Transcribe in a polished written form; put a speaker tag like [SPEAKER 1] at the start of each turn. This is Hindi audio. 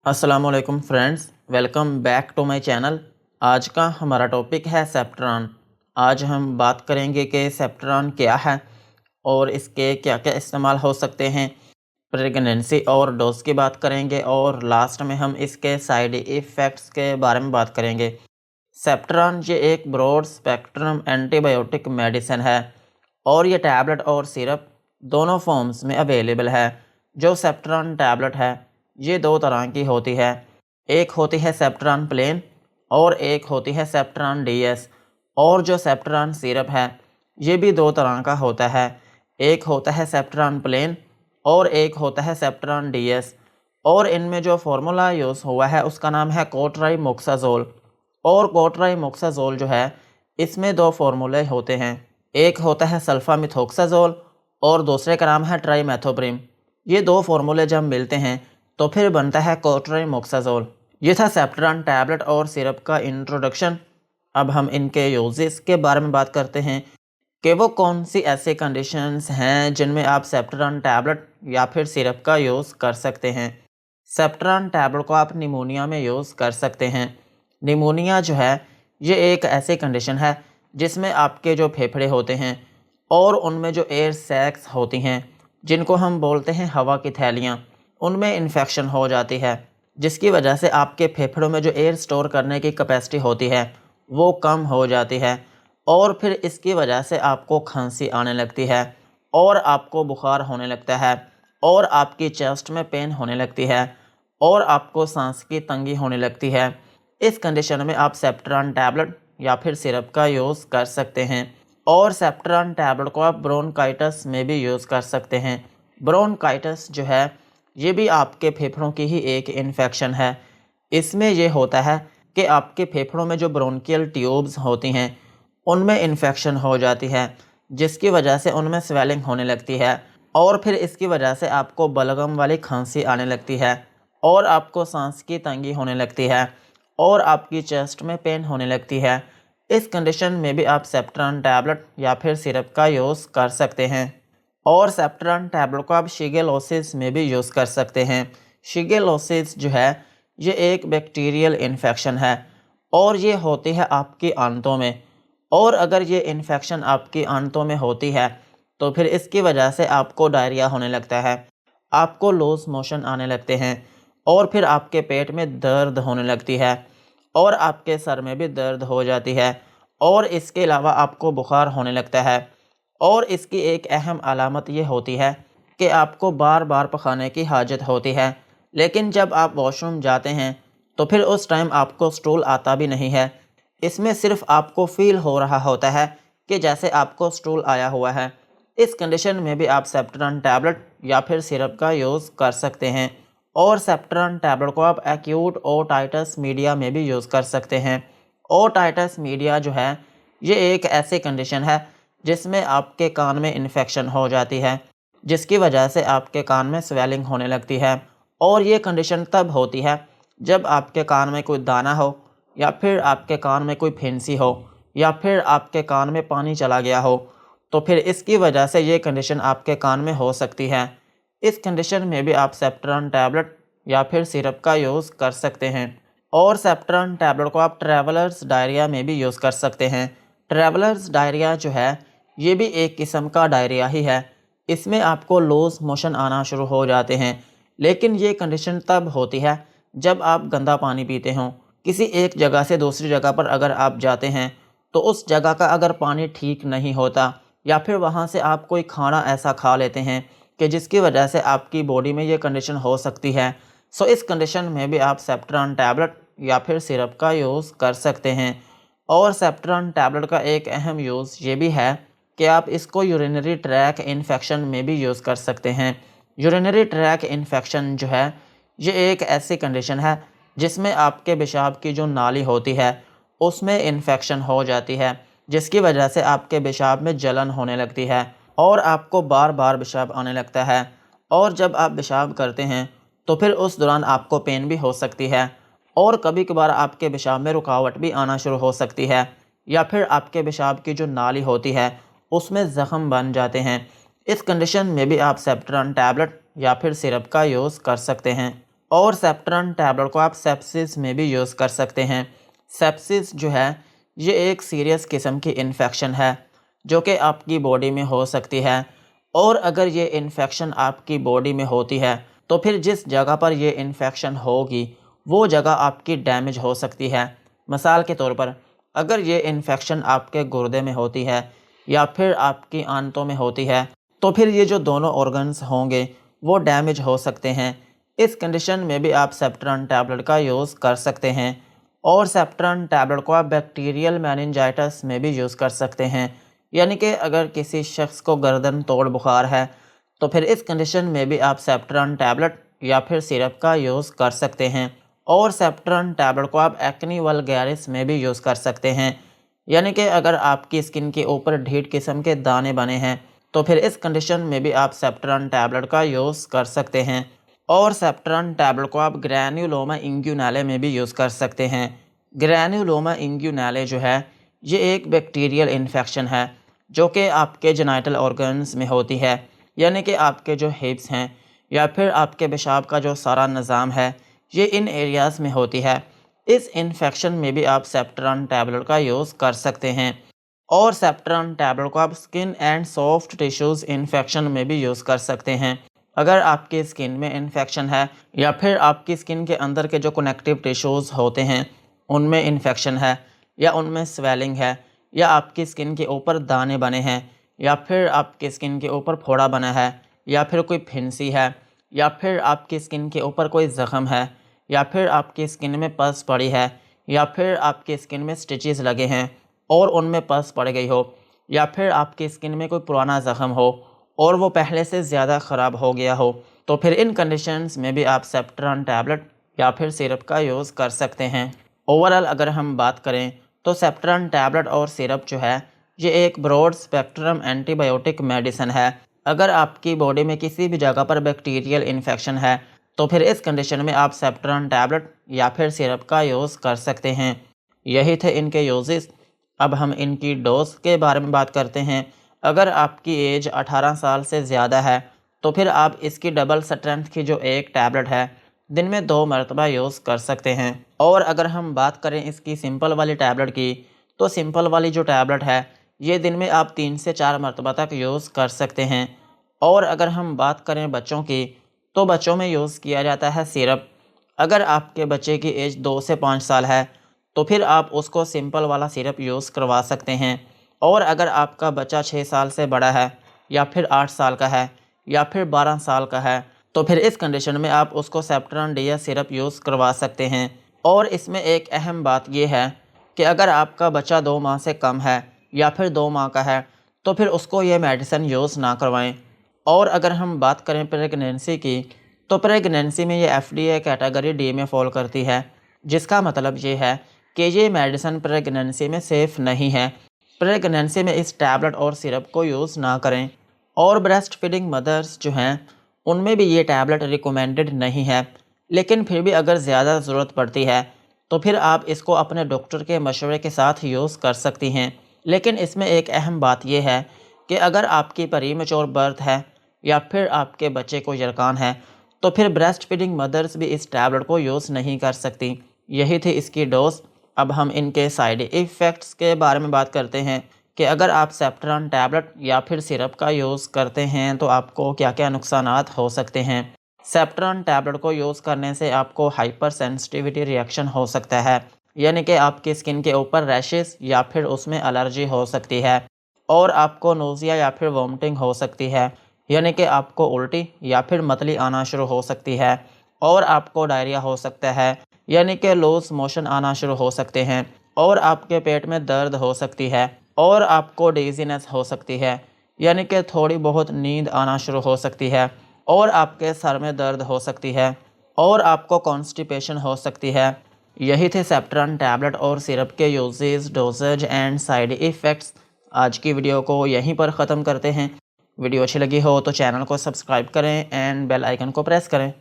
[SPEAKER 1] अस्सलामुअलैकुम friends, welcome back to my channel. आज का हमारा टॉपिक है सेप्ट्रान। आज हम बात करेंगे कि सेप्ट्रान क्या है और इसके क्या क्या इस्तेमाल हो सकते हैं। प्रेगनेंसी और डोज की बात करेंगे और लास्ट में हम इसके साइड इफ़ेक्ट्स के बारे में बात करेंगे। सेप्ट्रान ये एक ब्रॉड स्पेक्ट्रम एंटीबायोटिक मेडिसिन है और ये टैबलेट और सिरप दोनों फॉर्म्स में अवेलेबल है। जो सेप्ट्रान टैबलेट है ये दो तरह की होती है। एक होती है सेप्ट्रान प्लेन और एक होती है सेप्ट्रान डीएस। और जो सेप्ट्रान सिरप है ये भी दो तरह का होता है। एक होता है सेप्ट्रान प्लेन और एक होता है सेप्ट्रान डीएस। और इनमें जो फार्मूला यूज़ हुआ है उसका नाम है कोट्राइमोक्साजोल। और कोट्राइमोक्साजोल जो है इसमें दो फार्मूले होते हैं। एक होता है सल्फामिथोक्साजोल और दूसरे का नाम है ट्राइमेथोप्रिम। ये दो फार्मूले जब मिलते हैं तो फिर बनता है कोट्राइमोक्साजोल। ये था सेप्ट्रान टैबलेट और सिरप का इंट्रोडक्शन। अब हम इनके यूजेस के बारे में बात करते हैं कि वो कौन सी ऐसे कंडीशंस हैं जिनमें आप सेप्ट्रान टैबलेट या फिर सिरप का यूज़ कर सकते हैं। सेप्ट्रान टैबलेट को आप निमोनिया में यूज़ कर सकते हैं। निमोनिया जो है ये एक ऐसी कंडीशन है जिसमें आपके जो फेफड़े होते हैं और उनमें जो एयर सैक्स होती हैं जिनको हम बोलते हैं हवा की थैलियाँ, उनमें इन्फेक्शन हो जाती है जिसकी वजह से आपके फेफड़ों में जो एयर स्टोर करने की कैपेसिटी होती है वो कम हो जाती है और फिर इसकी वजह से आपको खांसी आने लगती है और आपको बुखार होने लगता है और आपकी चेस्ट में पेन होने लगती है और आपको सांस की तंगी होने लगती है। इस कंडीशन में आप सेप्ट्रान टैबलेट या फिर सिरप का यूज़ कर सकते हैं। और सेप्ट्रान टैबलेट को आप ब्रोंकाइटिस में भी यूज़ कर सकते हैं। ब्रोंकाइटिस जो है ये भी आपके फेफड़ों की ही एक इन्फेक्शन है। इसमें ये होता है कि आपके फेफड़ों में जो ब्रोंकियल ट्यूब्स होती हैं उनमें इन्फेक्शन हो जाती है जिसकी वजह से उनमें स्वेलिंग होने लगती है और फिर इसकी वजह से आपको बलगम वाली खांसी आने लगती है और आपको सांस की तंगी होने लगती है और आपकी चेस्ट में पेन होने लगती है। इस कंडीशन में भी आप सेप्ट्रान टैबलेट या फिर सिरप का यूज़ कर सकते हैं। और सेप्ट्रान टैबलेट को आप शिगेलोसिस में भी यूज़ कर सकते हैं। शिगेलोसिस जो है ये एक बैक्टीरियल इन्फेक्शन है और ये होती है आपकी आंतों में। और अगर ये इन्फेक्शन आपकी आंतों में होती है तो फिर इसकी वजह से आपको डायरिया होने लगता है, आपको लूज मोशन आने लगते हैं और फिर आपके पेट में दर्द होने लगती है और आपके सर में भी दर्द हो जाती है और इसके अलावा आपको बुखार होने लगता है। और इसकी एक अहम अलामत ये होती है कि आपको बार बार पखाने की हाजत होती है, लेकिन जब आप वॉशरूम जाते हैं तो फिर उस टाइम आपको स्टूल आता भी नहीं है। इसमें सिर्फ आपको फील हो रहा होता है कि जैसे आपको स्टूल आया हुआ है। इस कंडीशन में भी आप सेप्ट्रान टैबलेट या फिर सिरप का यूज़ कर सकते हैं। और सेप्ट्रान टैबलेट को आप एक्यूट ओटाइटिस मीडिया में भी यूज़ कर सकते हैं। ओटाइटिस मीडिया जो है ये एक ऐसी कंडीशन है जिसमें आपके कान में इन्फेक्शन हो जाती है जिसकी वजह से आपके कान में स्वेलिंग होने लगती है। और ये कंडीशन तब होती है जब आपके कान में कोई दाना हो या फिर आपके कान में कोई फिंसी हो या फिर आपके कान में पानी चला गया हो, तो फिर इसकी वजह से ये कंडीशन आपके कान में हो सकती है। इस कंडीशन में भी आप सेप्ट्रान टैबलेट या फिर सिरप का यूज़ कर सकते हैं। और सेप्ट्रान टैबलेट को आप ट्रैवलर्स डायरिया में भी यूज़ कर सकते हैं। ट्रैवलर्स डायरिया जो है ये भी एक किस्म का डायरिया ही है। इसमें आपको लूज मोशन आना शुरू हो जाते हैं, लेकिन ये कंडीशन तब होती है जब आप गंदा पानी पीते हों। किसी एक जगह से दूसरी जगह पर अगर आप जाते हैं तो उस जगह का अगर पानी ठीक नहीं होता या फिर वहाँ से आप कोई खाना ऐसा खा लेते हैं कि जिसकी वजह से आपकी बॉडी में ये कंडीशन हो सकती है। सो इस कंडीशन में भी आप सेप्ट्रान टैबलेट या फिर सिरप का यूज़ कर सकते हैं। और सेप्ट्रान टैबलेट का एक अहम यूज़ ये भी है कि आप इसको यूरिनरी ट्रैक इन्फेक्शन में भी यूज़ कर सकते हैं। यूरिनरी ट्रैक इन्फेक्शन जो है ये एक ऐसी कंडीशन है जिसमें आपके पेशाब की जो नाली होती है उसमें इन्फेक्शन हो जाती है जिसकी वजह से आपके पेशाब में जलन होने लगती है और आपको बार बार पेशाब आने लगता है। और जब आप पेशाब करते हैं तो फिर उस दौरान आपको पेन भी हो सकती है और कभी कभार आपके पेशाब में रुकावट भी आना शुरू हो सकती है या फिर आपके पेशाब की जो नाली होती है उसमें ज़ख़म बन जाते हैं। इस कंडीशन में भी आप सेप्ट्रान टैबलेट या फिर सिरप का यूज़ कर सकते हैं। और सेप्ट्रॉन टैबलेट को आप सेप्सिस में भी यूज़ कर सकते हैं। सेप्सिस जो है ये एक सीरियस किस्म की इन्फेक्शन है जो कि आपकी बॉडी में हो सकती है, और अगर ये इन्फेक्शन आपकी बॉडी में होती है तो फिर जिस जगह पर ये इन्फेक्शन होगी वो जगह आपकी डैमेज हो सकती है। मिसाल के तौर पर अगर ये इन्फेक्शन आपके गुर्दे में होती है या फिर आपकी आंतों में होती है तो फिर ये जो दोनों ऑर्गन्स होंगे वो डैमेज हो सकते हैं। इस कंडीशन में भी आप सेप्ट्रॉन टैबलेट का यूज़ कर सकते हैं। और सेप्ट्रॉन टैबलेट को आप बैक्टीरियल मेनिंजाइटिस में भी यूज़ कर सकते हैं, यानी कि अगर किसी शख्स को गर्दन तोड़ बुखार है तो फिर इस कंडीशन में भी आप सेप्ट्रॉन टैबलेट या फिर सिरप का यूज़ कर सकते हैं। और सेप्ट्रॉन टैबलेट को आप एक्ने वल्गैरिस में भी यूज़ कर सकते हैं, यानी कि अगर आपकी स्किन के ऊपर ढीठ किस्म के दाने बने हैं तो फिर इस कंडीशन में भी आप सेप्ट्रॉन टैबलेट का यूज़ कर सकते हैं। और सेप्ट्रॉन टैबलेट को आप ग्रैन्युलोमा इंग्यूनाले में भी यूज़ कर सकते हैं। ग्रैन्युलोमा इंग्यूनाले जो है ये एक बैक्टीरियल इन्फेक्शन है जो कि आपके जेनिटल ऑर्गन्स में होती है, यानी कि आपके जो हिप्स हैं या फिर आपके पेशाब का जो सारा निज़ाम है ये इन एरियाज़ में होती है। इस इन्फेक्शन में भी आप सेप्ट्रॉन टैबलेट का यूज़ कर सकते हैं। और सेप्ट्रॉन टैबलेट को आप skin and soft tissues infection में भी यूज़ कर सकते हैं। अगर आपकी स्किन में इन्फेक्शन है या फिर आपकी स्किन के अंदर के जो कनेक्टिव टिश्यूज़ होते हैं उनमें इन्फेक्शन है या उनमें स्वेलिंग है या आपकी स्किन के ऊपर दाने बने हैं या फिर आपकी स्किन के ऊपर फोड़ा बना है या फिर कोई फिंसी है या फिर आपकी स्किन के ऊपर कोई ज़ख़म है या फिर आपकी स्किन में पस पड़ी है या फिर आपकी स्किन में स्टिचेस लगे हैं और उनमें पस पड़ गई हो या फिर आपकी स्किन में कोई पुराना ज़ख़म हो और वो पहले से ज़्यादा ख़राब हो गया हो, तो फिर इन कंडीशंस में भी आप सेप्ट्रॉन टैबलेट या फिर सिरप का यूज़ कर सकते हैं। ओवरऑल अगर हम बात करें तो सेप्ट्रॉन टैबलेट और सिरप जो है ये एक ब्रॉड स्पेक्ट्रम एंटीबायोटिक मेडिसिन है। अगर आपकी बॉडी में किसी भी जगह पर बैक्टीरियल इन्फेक्शन है तो फिर इस कंडीशन में आप सेप्ट्रॉन टैबलेट या फिर सिरप का यूज़ कर सकते हैं। यही थे इनके यूजेस। अब हम इनकी डोज के बारे में बात करते हैं। अगर आपकी एज 18 साल से ज़्यादा है तो फिर आप इसकी डबल स्ट्रेंथ की जो एक टैबलेट है दिन में 2 मरतबा यूज़ कर सकते हैं। और अगर हम बात करें इसकी सिंपल वाली टैबलेट की तो सिंपल वाली जो टैबलेट है ये दिन में आप 3 से 4 मरतबा तक यूज़ कर सकते हैं। और अगर हम बात करें बच्चों की तो बच्चों में यूज़ किया जाता है सिरप। अगर आपके बच्चे की एज 2 से 5 साल है तो फिर आप उसको सिंपल वाला सिरप यूज़ करवा सकते हैं। और अगर आपका बच्चा 6 साल से बड़ा है या फिर 8 साल का है या फिर 12 साल का है तो फिर इस कंडीशन में आप उसको सेप्ट्रॉन डी सिरप यूज़ करवा सकते हैं। और इसमें एक अहम बात यह है कि अगर आपका बच्चा 2 माह से कम है या फिर 2 माह का है तो फिर उसको ये मेडिसिन यूज़ ना करवाएं। और अगर हम बात करें प्रेगनेंसी की तो प्रेगनेंसी में ये FDA कैटेगरी डी में फॉल करती है, जिसका मतलब ये है कि ये मेडिसिन प्रेगनेंसी में सेफ़ नहीं है। प्रेगनेंसी में इस टैबलेट और सिरप को यूज़ ना करें। और ब्रेस्ट फीडिंग मदर्स जो हैं उनमें भी ये टैबलेट रिकमेंडेड नहीं है, लेकिन फिर भी अगर ज़्यादा ज़रूरत पड़ती है तो फिर आप इसको अपने डॉक्टर के मशवरे के साथ यूज़ कर सकती हैं। लेकिन इसमें एक अहम बात यह है कि अगर आपकी प्रीमैच्योर बर्थ है या फिर आपके बच्चे को यरकान है तो फिर ब्रेस्ट फीडिंग मदर्स भी इस टैबलेट को यूज़ नहीं कर सकती। यही थी इसकी डोज। अब हम इनके साइड इफ़ेक्ट्स के बारे में बात करते हैं कि अगर आप सेप्ट्रॉन टैबलेट या फिर सिरप का यूज़ करते हैं तो आपको क्या क्या नुकसानात हो सकते हैं। सेप्ट्रॉन टैबलेट को यूज़ करने से आपको हाइपर सेंसिटिविटी रिएक्शन हो सकता है, यानी कि आपकी स्किन के ऊपर रैशेस या फिर उसमें एलर्जी हो सकती है। और आपको नोज़िया या फिर वॉमिटिंग हो सकती है, यानी कि आपको उल्टी या फिर मतली आना शुरू हो सकती है। और आपको डायरिया हो सकता है, यानी कि लूज मोशन आना शुरू हो सकते हैं। और आपके पेट में दर्द हो सकती है। और आपको डिज़ीनेस हो सकती है, यानी कि थोड़ी बहुत नींद आना शुरू हो सकती है। और आपके सर में दर्द हो सकती है। और आपको कॉन्स्टिपेशन हो सकती है। यही थे सेप्ट्रॉन टैबलेट और सिरप के uses, dosages and side effects. आज की वीडियो को यहीं पर ख़त्म करते हैं। वीडियो अच्छी लगी हो तो चैनल को सब्सक्राइब करें एंड बेल आइकन को प्रेस करें।